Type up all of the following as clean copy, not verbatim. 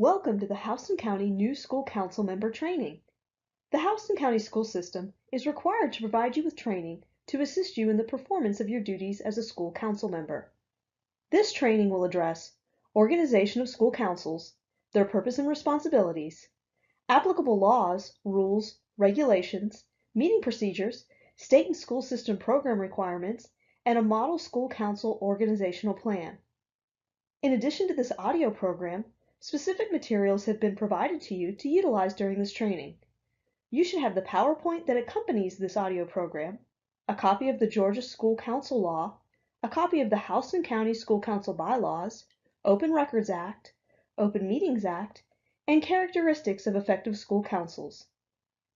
Welcome to the Houston County New School Council Member Training. The Houston County School System is required to provide you with training to assist you in the performance of your duties as a school council member. This training will address organization of school councils, their purpose and responsibilities, applicable laws, rules, regulations, meeting procedures, state and school system program requirements, and a model school council organizational plan. In addition to this audio program, specific materials have been provided to you to utilize during this training. You should have the PowerPoint that accompanies this audio program, a copy of the Georgia School Council Law, a copy of the Houston County School Council Bylaws, Open Records Act, Open Meetings Act, and characteristics of effective school councils.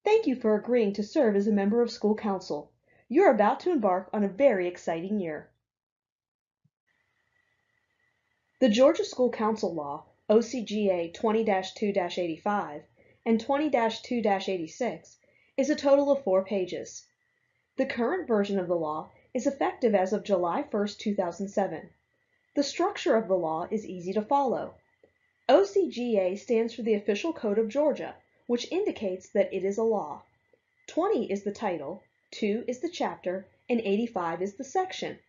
Thank you for agreeing to serve as a member of school council. You're about to embark on a very exciting year. The Georgia School Council Law, OCGA 20-2-85 and 20-2-86, is a total of 4 pages. The current version of the law is effective as of July 1, 2007. The structure of the law is easy to follow. OCGA stands for the Official Code of Georgia, which indicates that it is a law. 20 is the title, 2 is the chapter, and 85 is the section.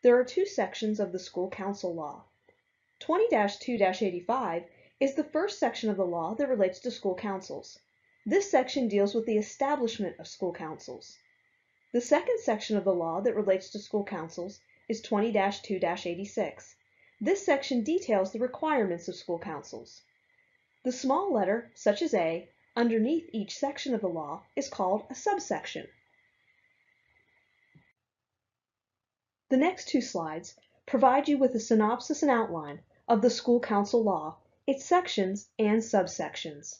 There are 2 sections of the School Council Law. 20-2-85 is the first section of the law that relates to school councils. This section deals with the establishment of school councils. The second section of the law that relates to school councils is 20-2-86. This section details the requirements of school councils. The small letter, such as A, underneath each section of the law is called a subsection. The next 2 slides provide you with a synopsis and outline of the School Council Law, its sections and subsections.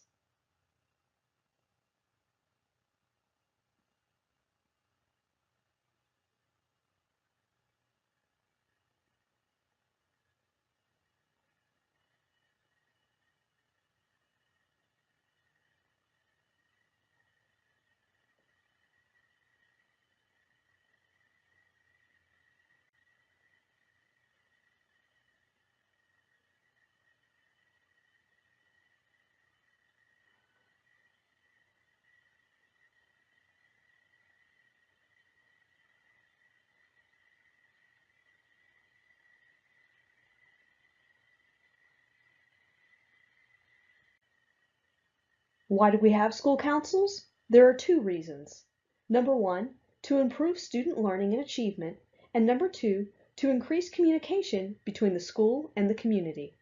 Why do we have school councils? There are 2 reasons. Number 1, to improve student learning and achievement, and number 2, to increase communication between the school and the community.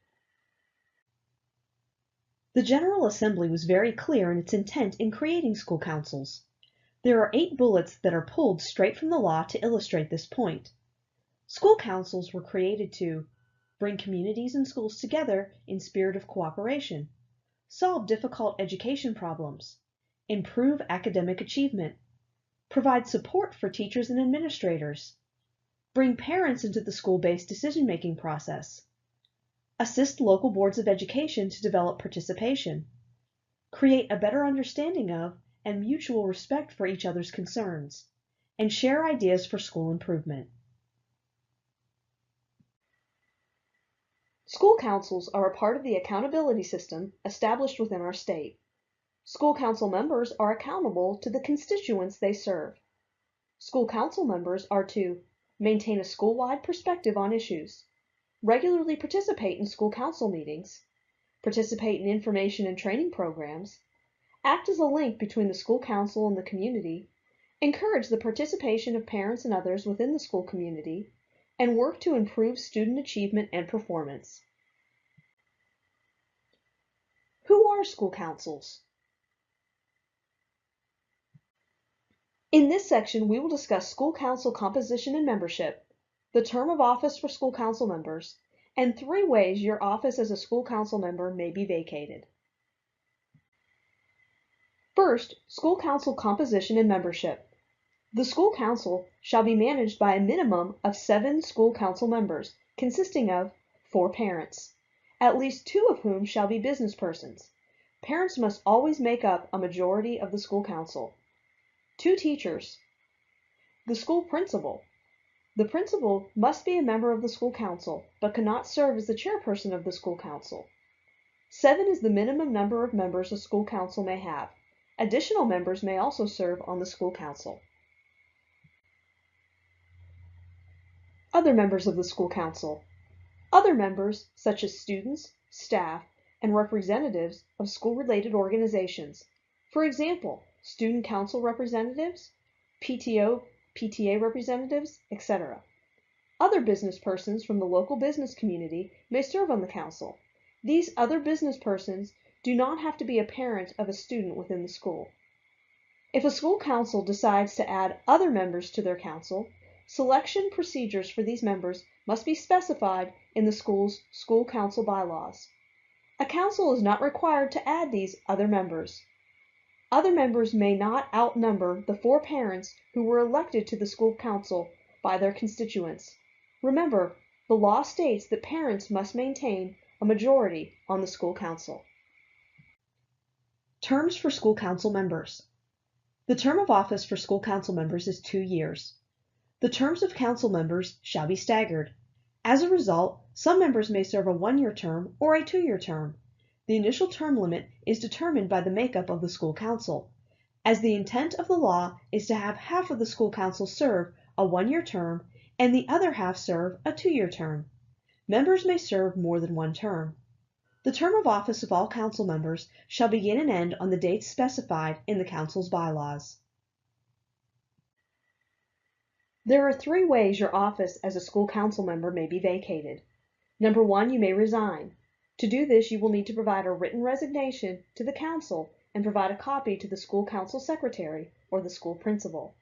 The General Assembly was very clear in its intent in creating school councils. There are 8 bullets that are pulled straight from the law to illustrate this point. School councils were created to bring communities and schools together in spirit of cooperation, solve difficult education problems, improve academic achievement, provide support for teachers and administrators, bring parents into the school-based decision-making process, assist local boards of education to develop participation, create a better understanding of and mutual respect for each other's concerns, and share ideas for school improvement. School councils are a part of the accountability system established within our state. School council members are accountable to the constituents they serve. School council members are to maintain a school-wide perspective on issues, regularly participate in school council meetings, participate in information and training programs, act as a link between the school council and the community, encourage the participation of parents and others within the school community, and work to improve student achievement and performance. Who are school councils? In this section, we will discuss school council composition and membership, the term of office for school council members, and 3 ways your office as a school council member may be vacated. First, school council composition and membership. The school council shall be managed by a minimum of 7 school council members, consisting of 4 parents, at least 2 of whom shall be business persons. Parents must always make up a majority of the school council. 2 teachers. The school principal. The principal must be a member of the school council, but cannot serve as the chairperson of the school council. 7 is the minimum number of members a school council may have. Additional members may also serve on the school council. Other members of the school council. Other members, such as students, staff, and representatives of school-related organizations. For example, student council representatives, PTO, PTA representatives, etc. Other business persons from the local business community may serve on the council. These other business persons do not have to be a parent of a student within the school. If a school council decides to add other members to their council, selection procedures for these members must be specified in the school's school council bylaws. A council is not required to add these other members. Other members may not outnumber the 4 parents who were elected to the school council by their constituents. Remember, the law states that parents must maintain a majority on the school council. Terms for school council members. The term of office for school council members is 2 years. The terms of council members shall be staggered. As a result, some members may serve a 1-year term or a 2-year term. The initial term limit is determined by the makeup of the school council, as the intent of the law is to have half of the school council serve a 1-year term and the other half serve a 2-year term. Members may serve more than 1 term. The term of office of all council members shall begin and end on the dates specified in the council's bylaws. There are 3 ways your office as a school council member may be vacated. Number 1, you may resign. To do this, you will need to provide a written resignation to the council and provide a copy to the school council secretary or the school principal.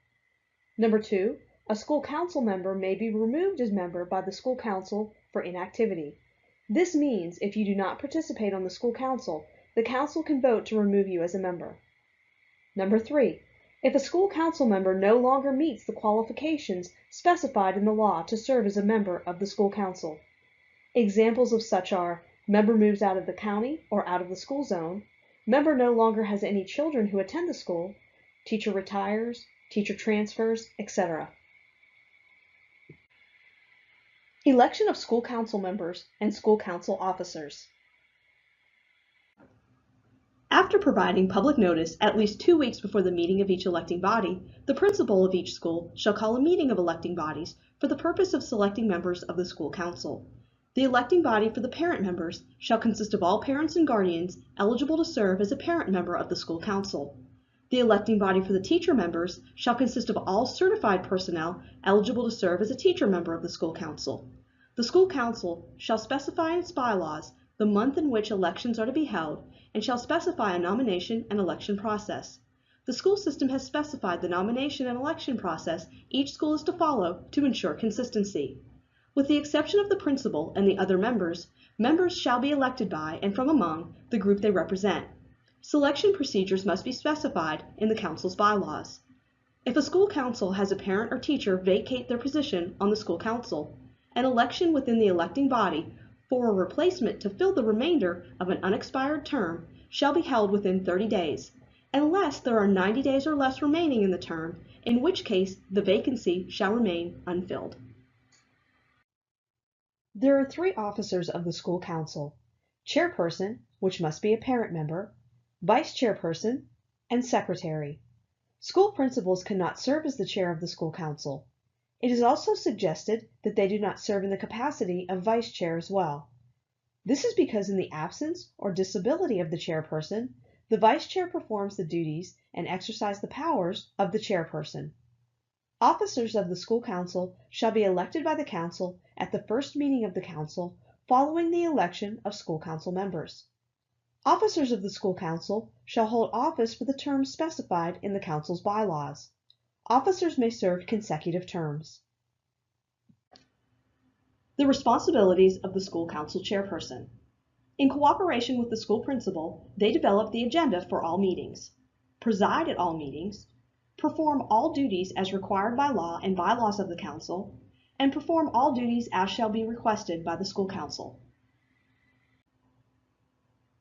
Number 2, a school council member may be removed as member by the school council for inactivity. This means if you do not participate on the school council, the council can vote to remove you as a member. Number 3, if a school council member no longer meets the qualifications specified in the law to serve as a member of the school council. Examples of such are member moves out of the county or out of the school zone, member no longer has any children who attend the school, teacher retires, teacher transfers, etc. Election of school council members and school council officers. After providing public notice at least 2 weeks before the meeting of each electing body, the principal of each school shall call a meeting of electing bodies for the purpose of selecting members of the school council. The electing body for the parent members shall consist of all parents and guardians eligible to serve as a parent member of the school council. The electing body for the teacher members shall consist of all certified personnel eligible to serve as a teacher member of the school council. The school council shall specify in its bylaws the month in which elections are to be held and shall specify a nomination and election process. The school system has specified the nomination and election process each school is to follow to ensure consistency. With the exception of the principal and the other members, members shall be elected by and from among the group they represent. Selection procedures must be specified in the council's bylaws. If a school council has a parent or teacher vacate their position on the school council, an election within the electing body for a replacement to fill the remainder of an unexpired term shall be held within 30 days, unless there are 90 days or less remaining in the term, in which case the vacancy shall remain unfilled. There are 3 officers of the school council: chairperson, which must be a parent member, vice chairperson, and secretary. School principals cannot serve as the chair of the school council. It is also suggested that they do not serve in the capacity of vice chair as well. This is because in the absence or disability of the chairperson, the vice chair performs the duties and exercises the powers of the chairperson. Officers of the school council shall be elected by the council at the first meeting of the council following the election of school council members. Officers of the school council shall hold office for the term specified in the council's bylaws. Officers may serve consecutive terms. The responsibilities of the school council chairperson. In cooperation with the school principal, they develop the agenda for all meetings, preside at all meetings, perform all duties as required by law and bylaws of the council, and perform all duties as shall be requested by the school council.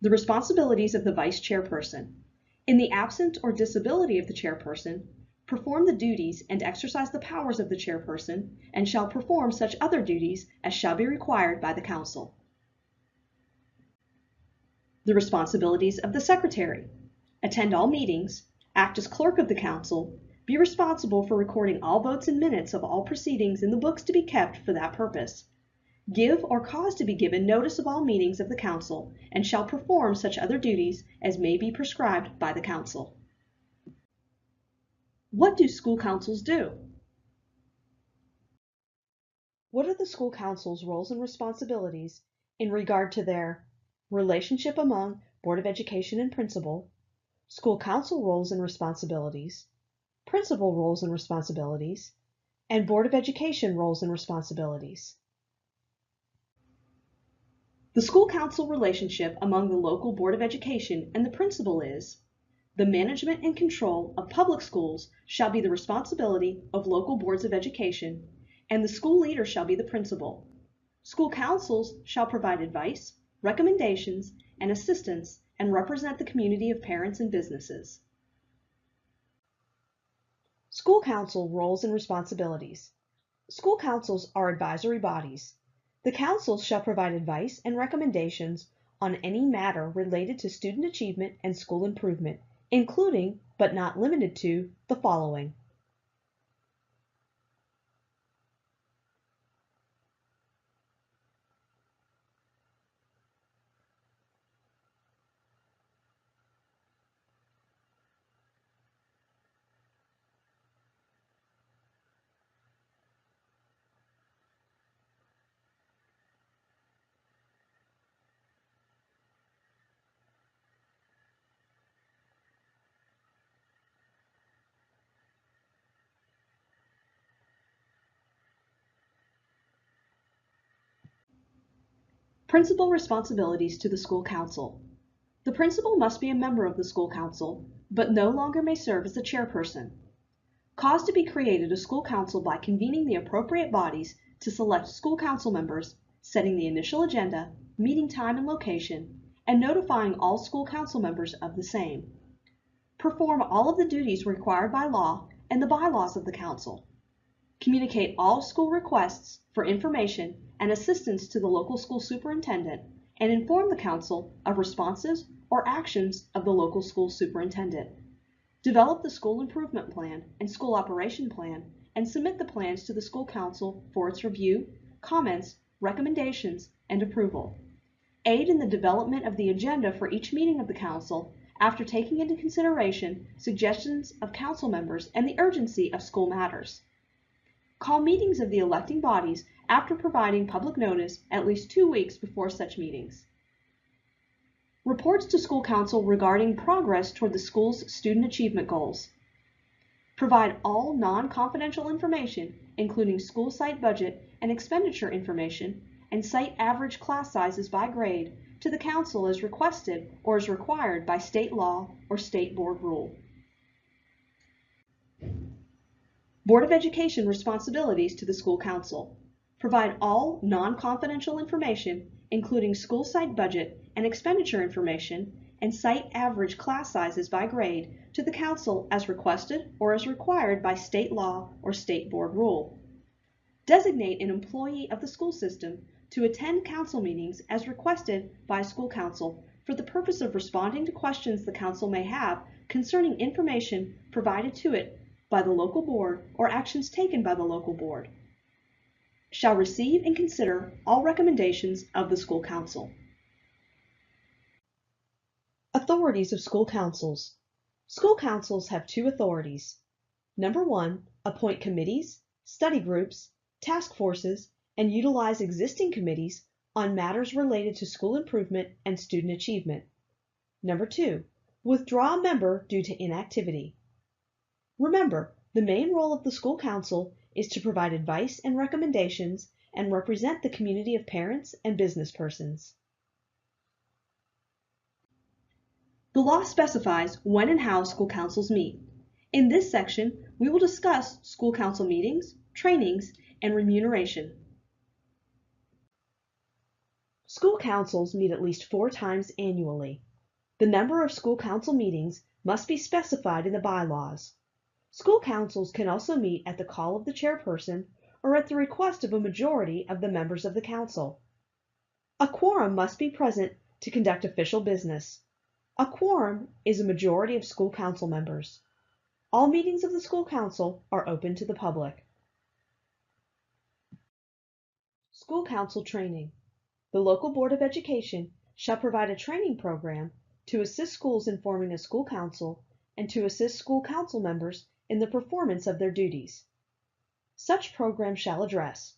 The responsibilities of the vice chairperson. In the absence or disability of the chairperson, perform the duties and exercise the powers of the chairperson, and shall perform such other duties as shall be required by the council. The responsibilities of the secretary: attend all meetings, act as clerk of the council, be responsible for recording all votes and minutes of all proceedings in the books to be kept for that purpose. Give or cause to be given notice of all meetings of the council, and shall perform such other duties as may be prescribed by the council. What do school councils do? What are the school council's roles and responsibilities in regard to their relationship among Board of Education and principal, school council roles and responsibilities, principal roles and responsibilities, and Board of Education roles and responsibilities? The school council relationship among the local Board of Education and the principal is: the management and control of public schools shall be the responsibility of local boards of education, and the school leader shall be the principal. School councils shall provide advice, recommendations, and assistance, and represent the community of parents and businesses. School council roles and responsibilities. School councils are advisory bodies. The councils shall provide advice and recommendations on any matter related to student achievement and school improvement, including, but not limited to, the following: principal responsibilities to the school council. The principal must be a member of the school council, but no longer may serve as the chairperson. Cause to be created a school council by convening the appropriate bodies to select school council members, setting the initial agenda, meeting time and location, and notifying all school council members of the same. Perform all of the duties required by law and the bylaws of the council. Communicate all school requests for information and assistance to the local school superintendent, and inform the council of responses or actions of the local school superintendent. Develop the school improvement plan and school operation plan, and submit the plans to the school council for its review, comments, recommendations, and approval. Aid in the development of the agenda for each meeting of the council after taking into consideration suggestions of council members and the urgency of school matters. Call meetings of the electing bodies after providing public notice at least 2 weeks before such meetings. Reports to school council regarding progress toward the school's student achievement goals. Provide all non-confidential information, including school site budget and expenditure information, and site average class sizes by grade, to the council as requested or as required by state law or state board rule. Board of Education responsibilities to the school council. Provide all non-confidential information, including school site budget and expenditure information, and site average class sizes by grade, to the council as requested or as required by state law or state board rule. Designate an employee of the school system to attend council meetings as requested by school council for the purpose of responding to questions the council may have concerning information provided to it by the local board or actions taken by the local board. Shall receive and consider all recommendations of the school council. Authorities of school councils. School councils have 2 authorities. Number 1, appoint committees, study groups, task forces, and utilize existing committees on matters related to school improvement and student achievement. Number 2, withdraw a member due to inactivity. Remember, the main role of the school council is to provide advice and recommendations and represent the community of parents and business persons. The law specifies when and how school councils meet. In this section, we will discuss school council meetings, trainings, and remuneration. School councils meet at least 4 times annually. The number of school council meetings must be specified in the bylaws. School councils can also meet at the call of the chairperson or at the request of a majority of the members of the council. A quorum must be present to conduct official business. A quorum is a majority of school council members. All meetings of the school council are open to the public. School council training. The local board of education shall provide a training program to assist schools in forming a school council and to assist school council members in the performance of their duties. Such program shall address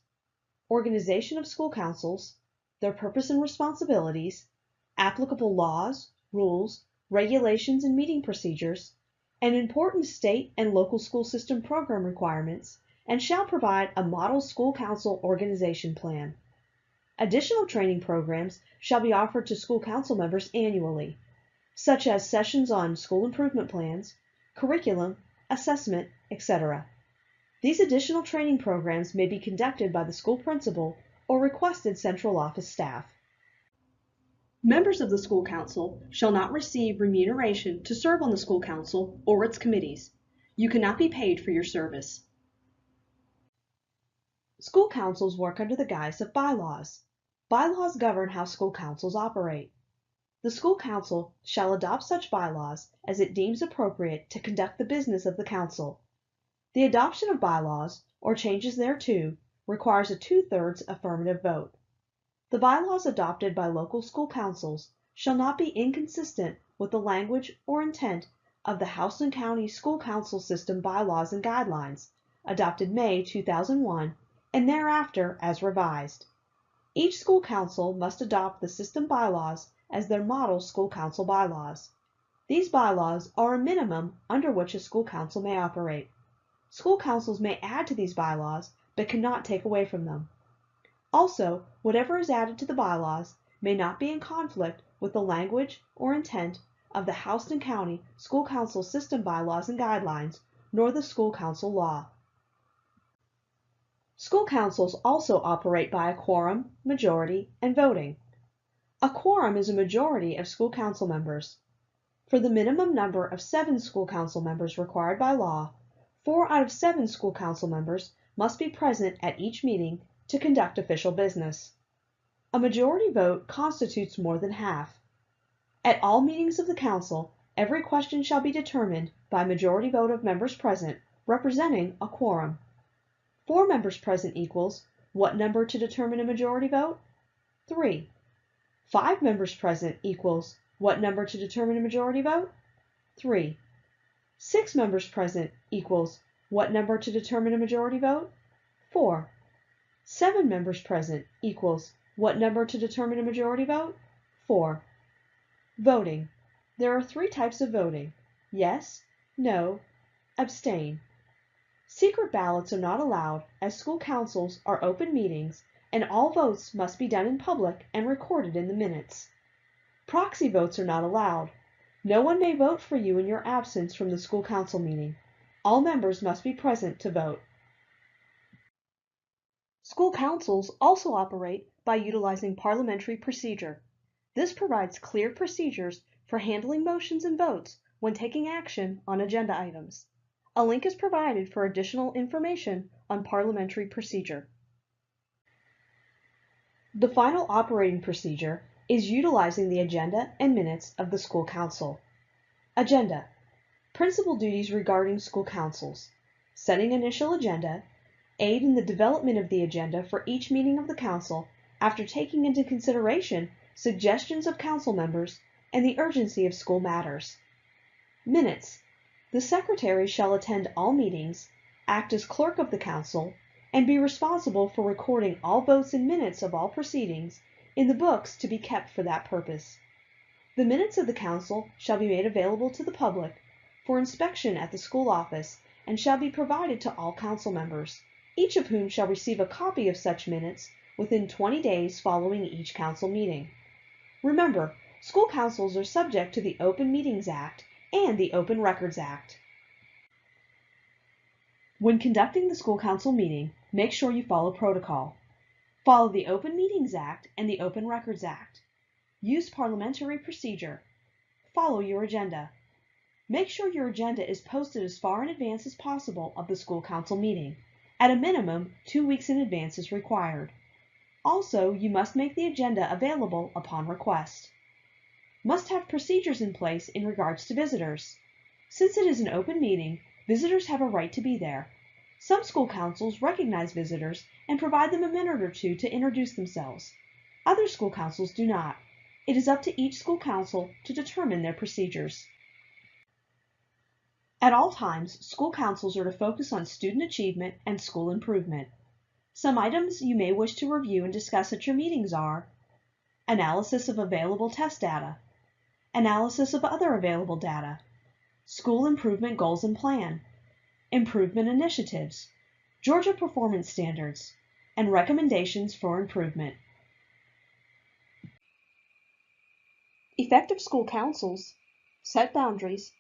organization of school councils, their purpose and responsibilities, applicable laws, rules, regulations, and meeting procedures, and important state and local school system program requirements, and shall provide a model school council organization plan. Additional training programs shall be offered to school council members annually, such as sessions on school improvement plans, curriculum, assessment, etc. These additional training programs may be conducted by the school principal or requested central office staff. Members of the school council shall not receive remuneration to serve on the school council or its committees. You cannot be paid for your service. School councils work under the guise of bylaws. Bylaws govern how school councils operate. The school council shall adopt such bylaws as it deems appropriate to conduct the business of the council. The adoption of bylaws, or changes thereto, requires a 2/3 affirmative vote. The bylaws adopted by local school councils shall not be inconsistent with the language or intent of the Houston County School Council System Bylaws and Guidelines, adopted May 2001, and thereafter as revised. Each school council must adopt the system bylaws as their model school council bylaws. These bylaws are a minimum under which a school council may operate. School councils may add to these bylaws, but cannot take away from them. Also, whatever is added to the bylaws may not be in conflict with the language or intent of the Houston County School Council System Bylaws and Guidelines, nor the school council law. School councils also operate by a quorum, majority, and voting. A quorum is a majority of school council members. For the minimum number of 7 school council members required by law, 4 out of 7 school council members must be present at each meeting to conduct official business. A majority vote constitutes more than half. At all meetings of the council, every question shall be determined by majority vote of members present, representing a quorum. 4 members present equals what number to determine a majority vote? 3. 5 members present equals what number to determine a majority vote? 3. 6 members present equals what number to determine a majority vote? 4. 7 members present equals what number to determine a majority vote? 4. Voting. There are 3 types of voting: yes, no, abstain. Secret ballots are not allowed, as school councils are open meetings and all votes must be done in public and recorded in the minutes. Proxy votes are not allowed. No one may vote for you in your absence from the school council meeting. All members must be present to vote. School councils also operate by utilizing parliamentary procedure. This provides clear procedures for handling motions and votes when taking action on agenda items. A link is provided for additional information on parliamentary procedure. The final operating procedure is utilizing the agenda and minutes of the school council. Agenda. Principal duties regarding school councils: setting initial agenda, aid in the development of the agenda for each meeting of the council after taking into consideration suggestions of council members and the urgency of school matters. Minutes. The secretary shall attend all meetings, act as clerk of the council, and be responsible for recording all votes and minutes of all proceedings in the books to be kept for that purpose. The minutes of the council shall be made available to the public for inspection at the school office and shall be provided to all council members, each of whom shall receive a copy of such minutes within 20 days following each council meeting. Remember, school councils are subject to the Open Meetings Act and the Open Records Act. When conducting the school council meeting, make sure you follow protocol. Follow the Open Meetings Act and the Open Records Act. Use parliamentary procedure. Follow your agenda. Make sure your agenda is posted as far in advance as possible of the school council meeting. At a minimum, 2 weeks in advance is required. Also, you must make the agenda available upon request. must have procedures in place in regards to visitors. Since it is an open meeting, visitors have a right to be there. Some school councils recognize visitors and provide them a minute or two to introduce themselves. Other school councils do not. It is up to each school council to determine their procedures. At all times, school councils are to focus on student achievement and school improvement. Some items you may wish to review and discuss at your meetings are analysis of available test data, analysis of other available data, school improvement goals and plan, improvement initiatives, Georgia performance standards, and recommendations for improvement. Effective school councils set boundaries,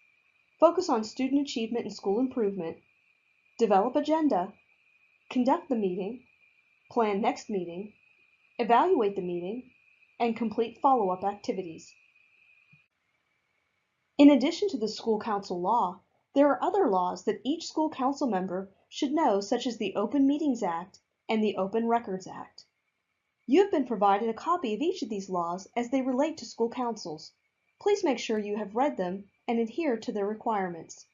focus on student achievement and school improvement, develop agenda, conduct the meeting, plan next meeting, evaluate the meeting, and complete follow-up activities. In addition to the school council law, there are other laws that each school council member should know, such as the Open Meetings Act and the Open Records Act. You have been provided a copy of each of these laws as they relate to school councils. Please make sure you have read them and adhere to their requirements.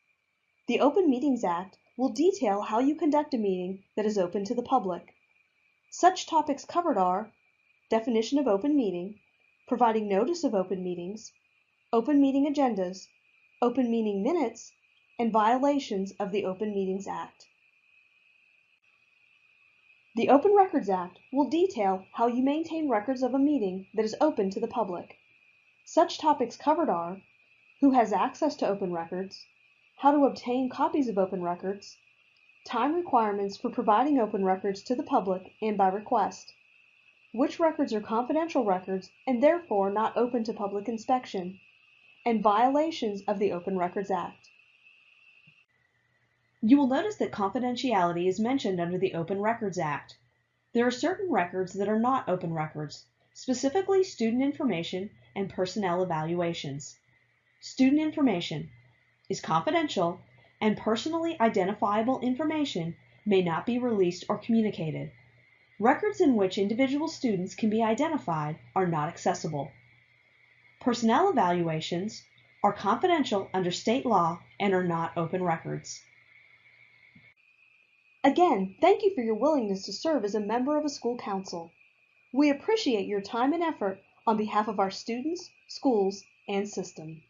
The Open Meetings Act will detail how you conduct a meeting that is open to the public. Such topics covered are definition of open meeting, providing notice of open meetings, open meeting agendas, open meeting minutes, and violations of the Open Meetings Act. The Open Records Act will detail how you maintain records of a meeting that is open to the public. Such topics covered are who has access to open records, how to obtain copies of open records, time requirements for providing open records to the public and by request, which records are confidential records and therefore not open to public inspection, and violations of the Open Records Act. You will notice that confidentiality is mentioned under the Open Records Act. There are certain records that are not open records, specifically student information and personnel evaluations. Student information is confidential, and personally identifiable information may not be released or communicated. Records in which individual students can be identified are not accessible. Personnel evaluations are confidential under state law and are not open records. Again, thank you for your willingness to serve as a member of a school council. We appreciate your time and effort on behalf of our students, schools, and system.